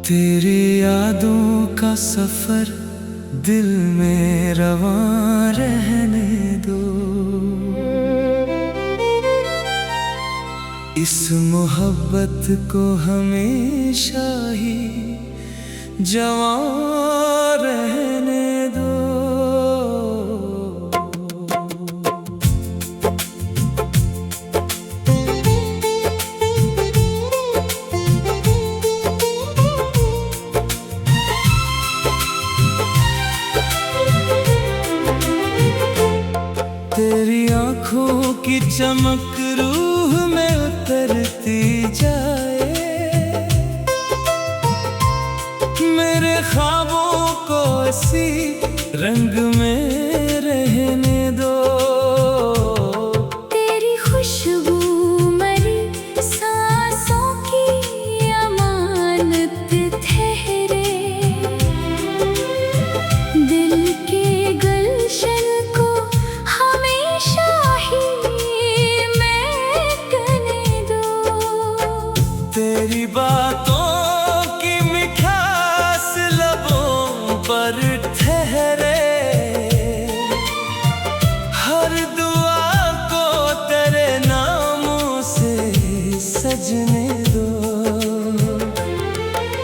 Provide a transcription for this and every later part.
तेरी यादों का सफर दिल में रवां रहने दो। इस मोहब्बत को हमेशा ही जवां रहने दो। तेरी आँखों की चमक रूह में उतरती जाए, मेरे ख्वाबों को इसी रंग में रहने दो। तेरी खुशबू मरी सांसों की अमानत ठहरे, दिल के गुलशन को हमेशा ही महकने दो। तेरी बातों की मिठास लबों पर ठहरे, हर दुआ को तेरे नामों से सजने दो।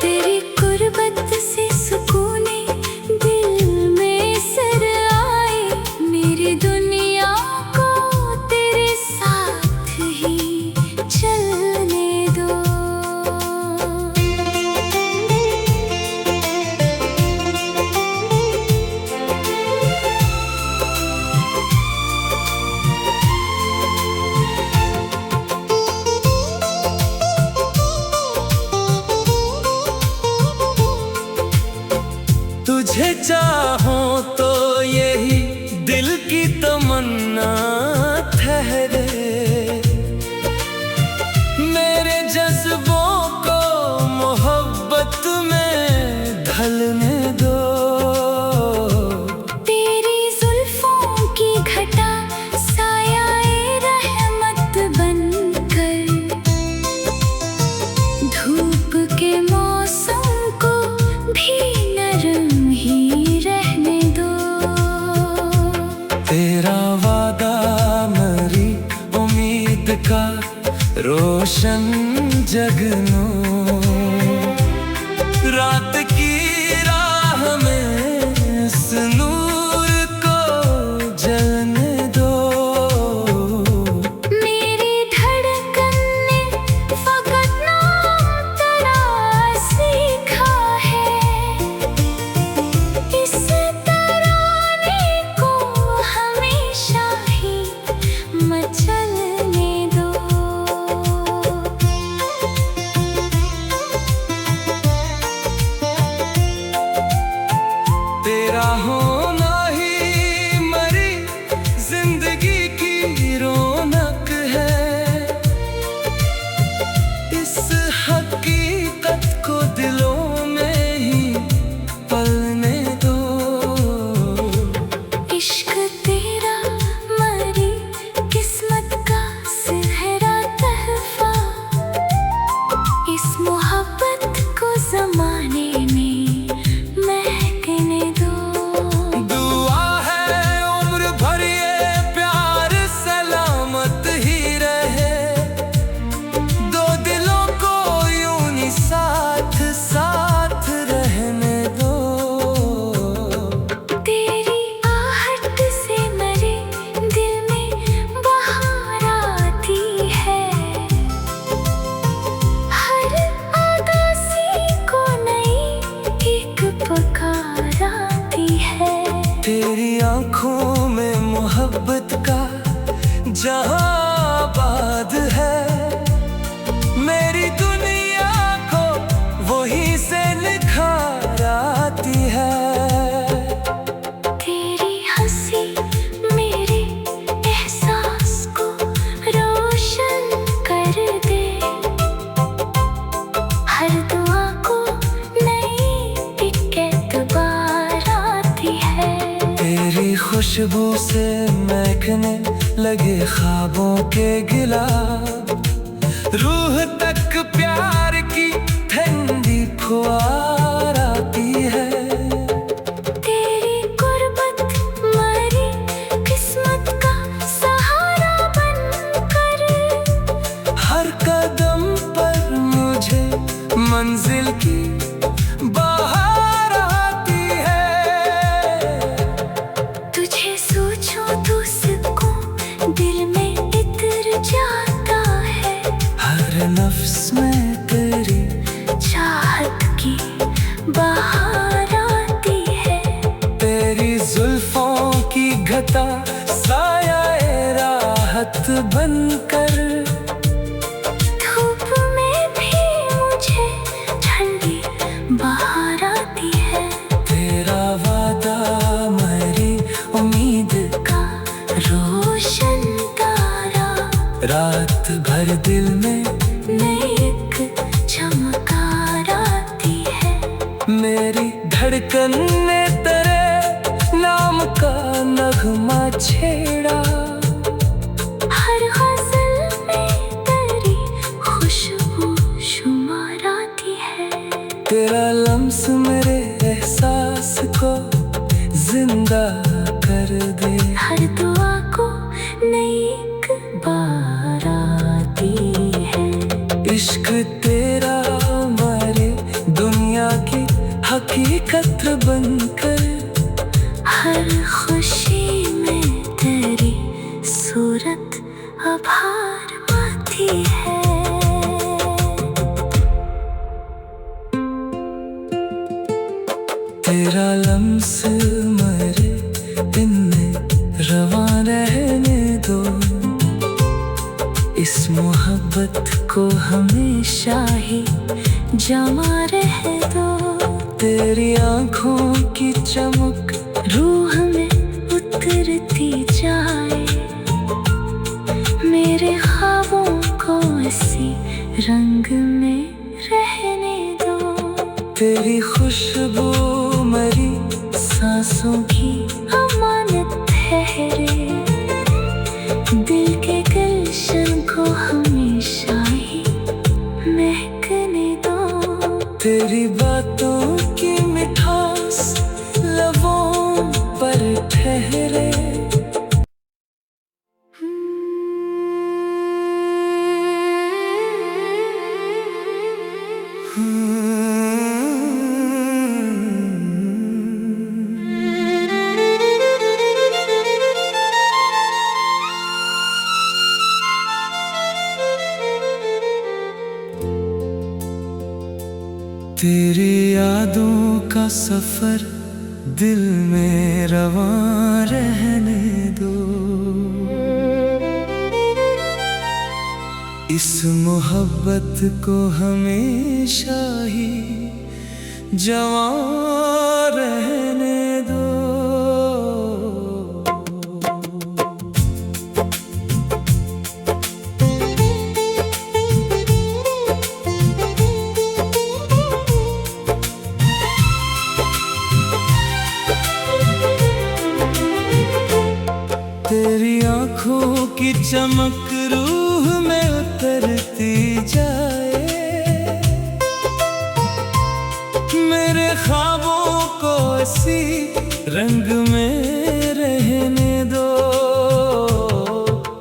तेरी कुर्बत से सुकूने दिल में सर आए, मेरी दुनिया को तेरे साथ ही चलने दो। तुझे चाहूं तो यही दिल की तमन्ना ठहरे, मेरे जज्बों को मोहब्बत में ढलने दो। तेरी जुल्फों की घटा साया-ए रहमत बनकर, धूप के मौसम को भी नरम ही रहने दो। तेरा वादा मरी उम्मीद का रोशन जगनो, रात की राह में इस नूर को जलने दो। मेरी धड़कन ने फकत नाम तेरा सीखा है, इस तराने को हमेशा ही मचलने दो। तेरा होना ही मरी जिंदगी की रौनक है, इस हकीकत को दिलों में ही पलने दो। इश्क तेरा मरी किस्मत का सुनहरा तहफा, इस मोहब्बत को ज़माने में महकने दो। दुआ है उम्र भर ये प्यार सलामत ही रहे, दो दिलों को यूं ही साथ साथ रहने दो। तेरी आहट से मेरे दिल में बहार आती है, हर उदासी को नई एक पुकार आती है। तेरी आँखों में मोहब्बत का जहां आबाद है, मेरी दुनिया को वहीं से निखार आती है। तेरी हंसी मेरे एहसास को रोशन कर दे, हर दुआ को नई एक एतबार आती है। तेरी खुशबू से महकने लगे ख्वाबों के गिलाब, रूह तक प्यार की ठंडी फूल खुआर आती है। तेरी गुर्बत मरी किस्मत का सहारा बनकर, हर कदम पर मुझे मंजिल की बाहर आती है। तुझे सोचो तो सुकून दिल में इतर जाता है। हर नफ्स में तेरी चाहत की बाहर आती है। तेरी जुल्फों की घटा साया राहत बनकर, धूप में भी मुझे ठंडी बाहर आती है। तेरा वादा मेरी उम्मीद का रोशन तारा, रात भर दिल में नई एक चमकार आती है। मेरी धड़कन ने तेरे नाम का नगमा छेड़ा। हर गज़ल में तेरी खुशबू शुमार आती है। तेरा लम्स मेरे एहसास को जिंदा कर दे। हर दुआ को नई एक बार आती है। इश्क तेरा हमारे दुनिया की हकीकत बनकर, हर खुशी में तेरी सूरत आभार आती है। तेरा लम्स मेरे दिन में रवां रहने दो। इस मोहब्बत को हमेशा ही जमा रह दो। तेरी आँखों की चमक रूह में उतरती जाए। मेरे ख्वाबों को इसी रंग में रहने दो। तेरी खुशबू मेरी सांसों की अमानत ठहरे। दिल के गुलशन को हमेशा ही महकने दो। तेरी बातों की मिठास लबों पर ठहरे। तेरी यादों का सफर दिल में रवां रहने दो। इस मोहब्बत को हमेशा ही जवां रहने दो। तेरी आँखों की चमक रूह में उतरती जाए। मेरे ख्वाबों को इसी रंग में रहने दो।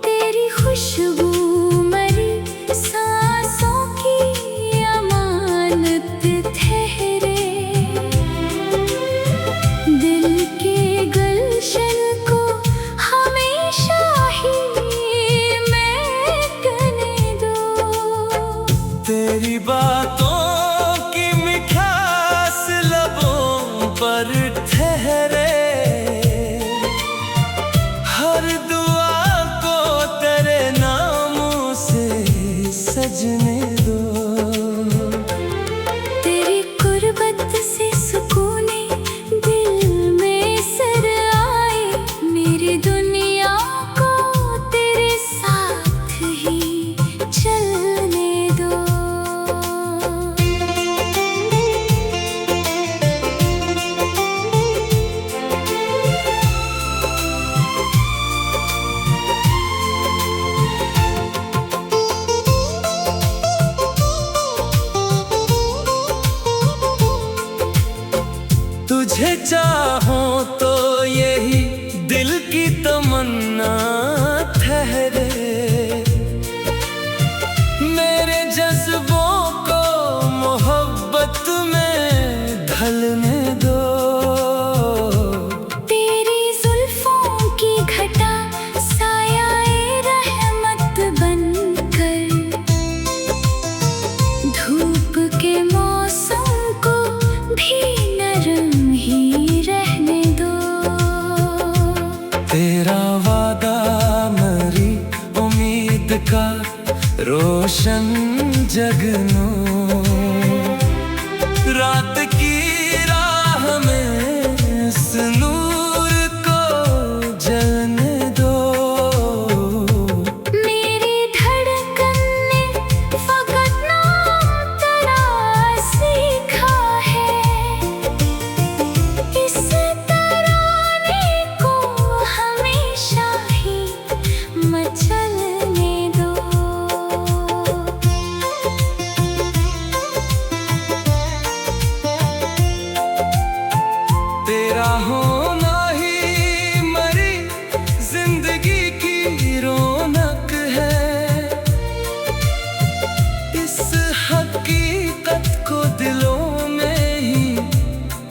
तेरी खुशबू मरी सांसों की अमानत ठहरे। दिल के गुलशन को हमेशा ही महकने दो। तेरी बातों की मिठास लबों पर ठहरे। हर दुआ को तेरे नामों से सजने दो। तेरी गुर्बत से सुकूने दिल में सर आए। मेरी दुनिया को तेरे साथ ही चलने दो। ठहरे, मेरे जज्बों को मोहब्बत में ढलने दो। तेरी जुल्फों की घटा साया-ए रहमत बनकर, धूप के मौसम को भी नरम ही रहने दो। तेरा वादा मेरी उम्मीद का रोशन जगनू, रात की राह में इस नूर को जलने दो। मेरी धड़कन ने फकत नाम तेरा सीखा है, इस तराने को हमेशा ही मचलने दो। तेरा होना ही मरी जिंदगी की रौनक है, इस हकीकत को दिलों में ही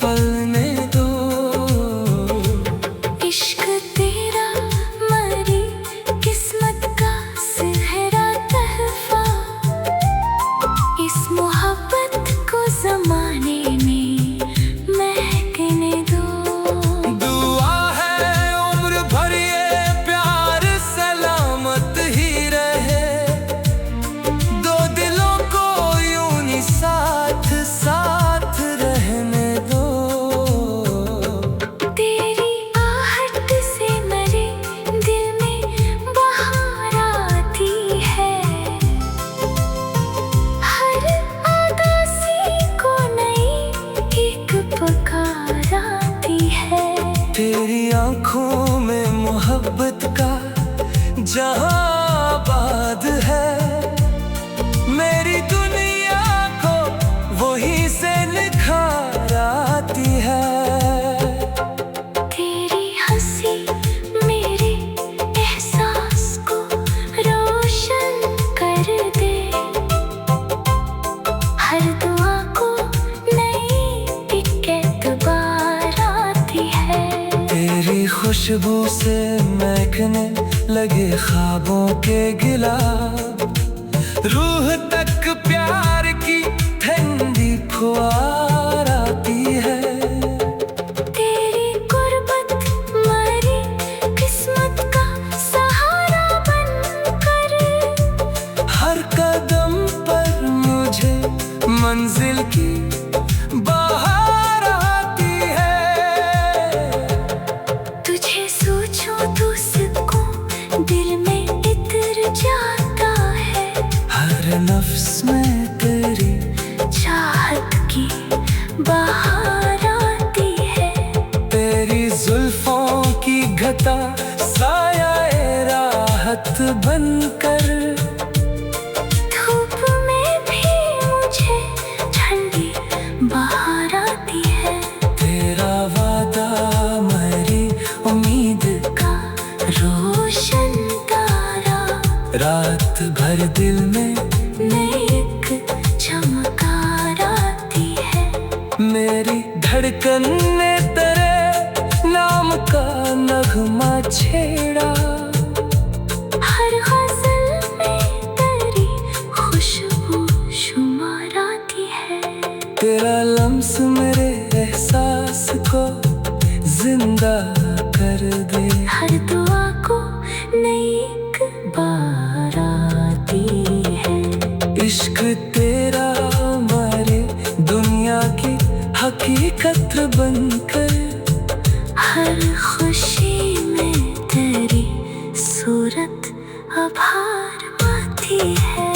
पलने दो। इश्क तेरा मरी किस्मत का सुनहरा तहफा, इस मोहब्बत को ज़माने में महकने दो। दुआ है उम्र भर ये प्यार सलामत ही रहे, दो दिलों को यूं ही साथ साथ रहने दो। तेरी आहट से मेरे दिल में बहार आती है, हर उदासी को नई एक पुकार आती है। तेरी आंखों में मोहब्बत का जहां आबाद है, मेरी दुनिया को वहीं से निखार आती है। तेरी हंसी मेरे एहसास को रोशन कर दे, हर दुआ को नई एक एतबार आती है। तेरी खुशबू से महकने लगे ख्वाबों के गिलाब, रूह तक प्यार की ठंडी फुहार आती है। तेरी गुर्बत मरी किस्मत का सहारा बनकर, हर कदम पर मुझे मंजिल की बाहर आती है। तुझे सोचो तो सुकून दिल में इतर जाता है, हर नफ्स में तेरी चाहत की बहार आती है। तेरी जुल्फों की घटा साया-ए राहत बनकर, धूप में भी मुझे ठंडी बहार आती है। तेरा वादा मेरी उम्मीद का रोशन तारा, रात भर दिल में नई एक चमकार आती है। मेरी धड़कन ने तेरे नाम का नगमा छेड़ा, हर गज़ल में तेरी खुशबू शुमार आती है। तेरा लम्स मेरे एहसास को जिंदा कर दे, हर दुआ को नई एक बार आती है। इश्क तेरा हमारे दुनिया की हकीकत बनकर, हर खुशी में तेरी सूरत आभार आती है।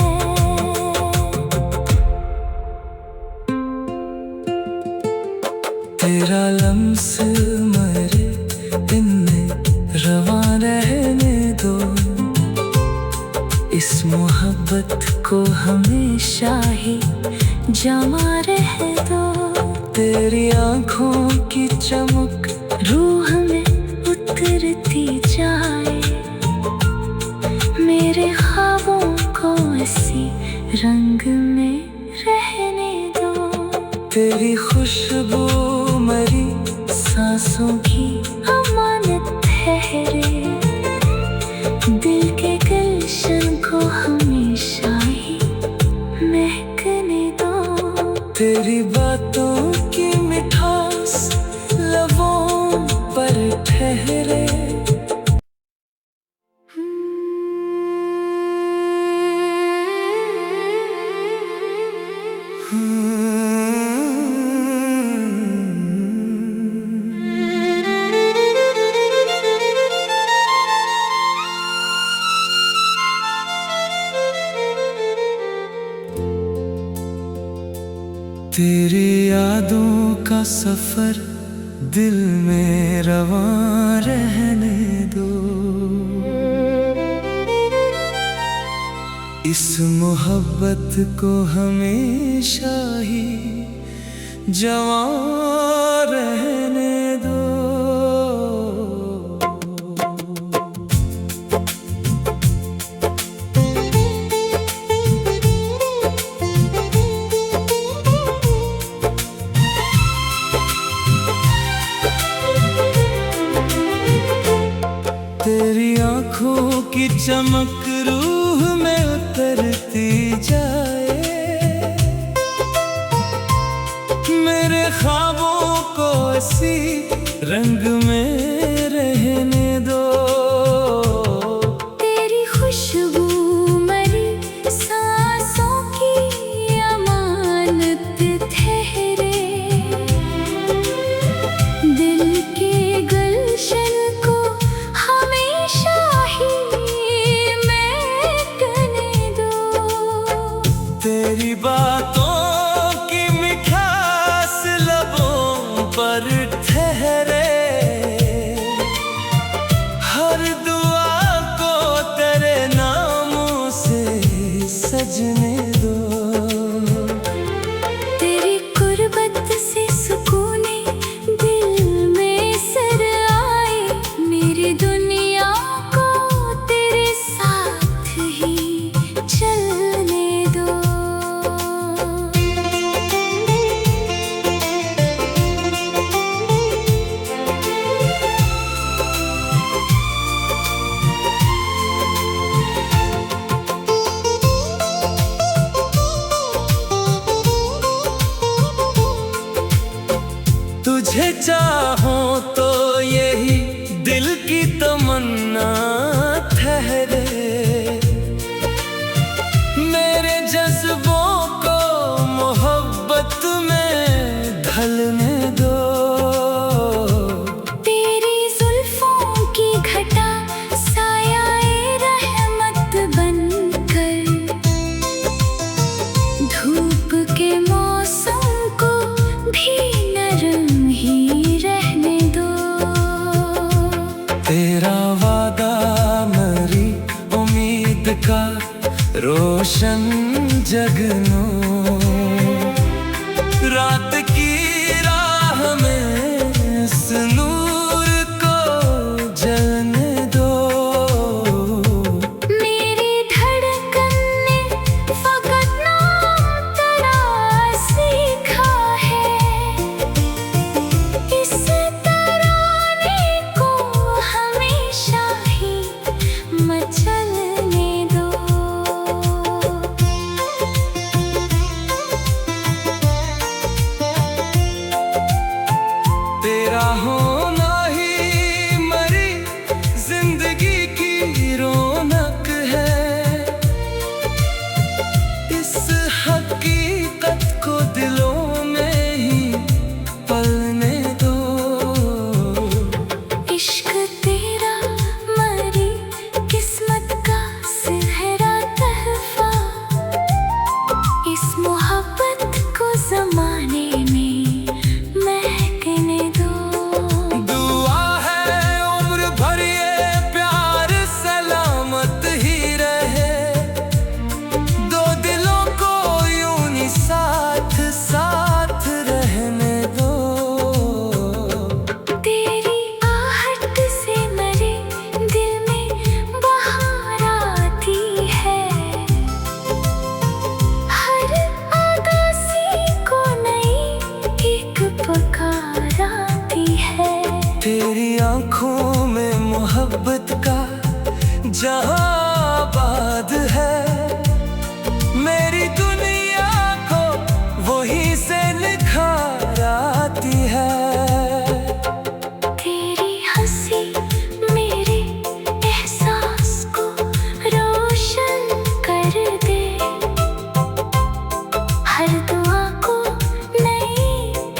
तेरा लम्स मेरे दिन में रवा रहने दो, इस मोहब्बत को हमेशा ही जमा रह दो। तेरी आंखों की चमक रूह में उतरती जाए, रंग में रहने दो। तेरी खुशबू मरी सांसों की अमानत ठहरे, दिल के गुलशन को हमेशा ही महकने दो। तेरी बातों की मिठास लबों पर ठहरे। तेरी यादों का सफर दिल में रवां रहने दो। इस मोहब्बत को हमेशा ही जवां रहने दो। तेरी आँखों की चमक रूह में उतरती जाए, मेरे ख्वाबों को इसी रंग में रहने दो। तेरी खुशबू मरी सांसों की अमानत ठहरे, दिल के गुलशन को हमेशा ही महकने दो। तेरी बातों की मिठास लबों पर ठहरे, हर दुआ को तेरे नामों से सजने दो। तेरी कुर्बत से सुकूने दिल में सर आए, मेरी दुनिया को तेरे साथ ही चलने दो। तुझे चाहूं तो यही दिल की तमन्ना ठहरे, मेरे जज्बों को मोहब्बत में ढलने दो। तेरी जुल्फों की घटा साया-ए रहमत बनकर, धूप के मौसम को भी नरम ही रहने दो। तेरा वादा मरी उम्मीद का रोशन जगनो, रात की राह में इस नूर को जलने दो। मेरी धड़कन ने फकत नाम तेरा सीखा है, इस तराने को हमेशा ही मचलने दो। यहाँ आबाद है। मेरी दुनिया को वहीं से निखार आती है। तेरी हंसी मेरे एहसास को रोशन कर दे। हर दुआ को नई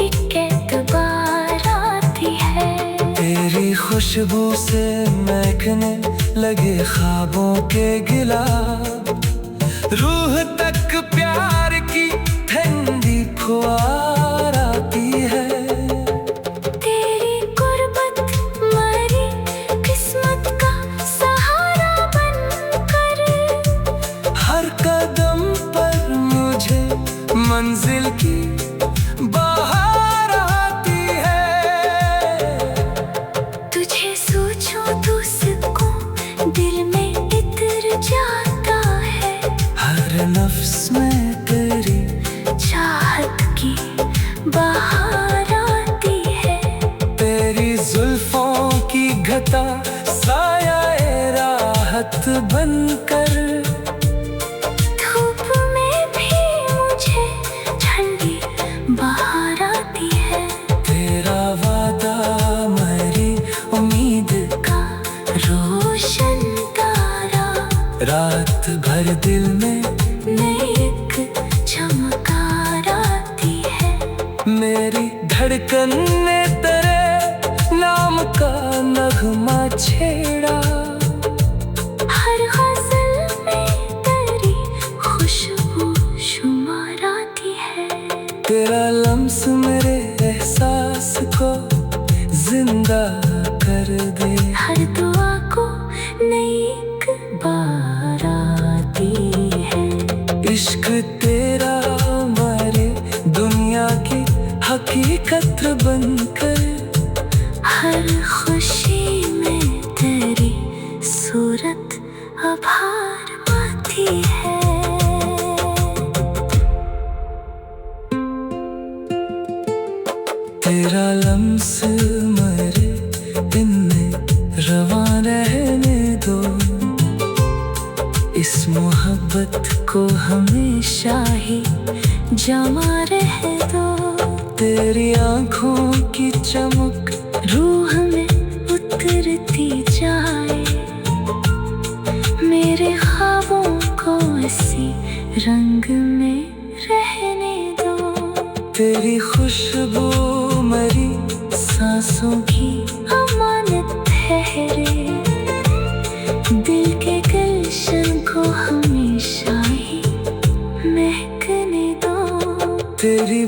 एक एतबार आती है। तेरी खुशबू से महकने लगे ख्वाबों के गिलाब, रूह तक प्यार की ठंडी फुहार आती है। तेरी गुर्बत मरी किस्मत का सहारा बनकर, हर कदम पर मुझे मंजिल की बाहर आती है। तुझे सोचो तो सुकून दिल में इतर जाता है। हर नफ्स में तेरी चाहत की बाहर आती है। तेरी जुल्फों की घटा साया राहत बनकर, धूप में भी मुझे ठंडी बाहर आती है। तेरा वादा मेरी उम्मीद का रोशन तारा, रात भर दिल में नई एक चमकार आती है। मेरी धड़कन ने तेरे नाम का नगमा छेड़ा। हर गज़ल में तेरी खुशबू शुमार आती है। तेरा लम्स मेरे एहसास को जिंदा कर दे। हर दुआ को नई एक बार आती है। इश्क तेरा हमारे दुनिया की हकीकत बनकर, हर खुशी में तेरी सूरत आभार आती है। तेरा लम्स मेरे दिन में रवां रहने दो। इस मोहब्बत को हमेशा ही जमा रह दो। तेरी आंखों की चमक रूह में उतरती जाए। मेरे ख्वाबों को इसी रंग में रहने दो। तेरी खुशबू मरी सांसों की अमानत ठहरे। दिल के गुलशन को हमेशा ही महकने दो। तेरी